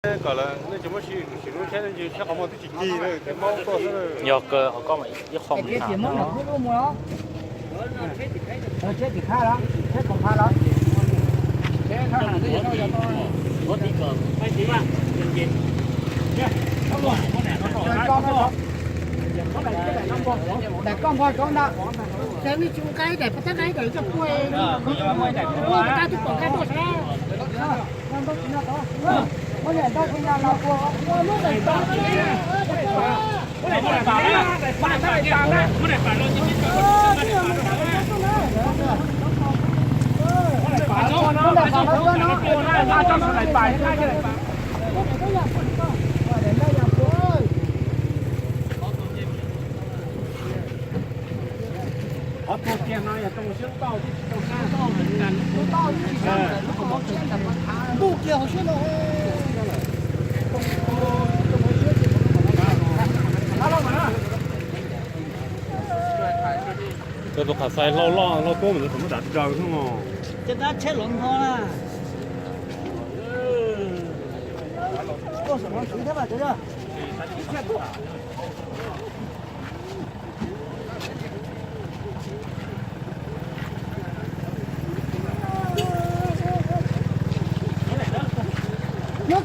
搞了，那怎么去？形容现在就像好么都几低了，这猫多少了？要个好高嘛，一晃不别上。别忙了，不弄了。这就开了，这恐怕了。这看看这些高要多少？我这个快10万，人民。差不多，我两个手。高高。แต่ก้องพอก้องนะแต่นี่จูไกด์แต่พัฒนาไกด์จะป่วยป่วยตาทุกคนแค่ตัวแค่มันต้องกินอะไรเขาเนี่ยต้องกินอะไรเรากลัวลูกไหนตายเนี่ยไม่ได้ป่าแล้วป่าได้ตายแล้วไม่ได้ป่าเราจะไม่เจอไม่ได้ป่าแล้วป่าเราเนาะป่าเราเนาะป่าเจ้าสลายป่าได้แค่ไหนป่า我昨天那也东西到的都看到了，都到地上了，如果没见怎么看？不交学了，这都怕塞老多么子怎么打仗是吗？这他吃龙头了。做什么？随他吧，这个。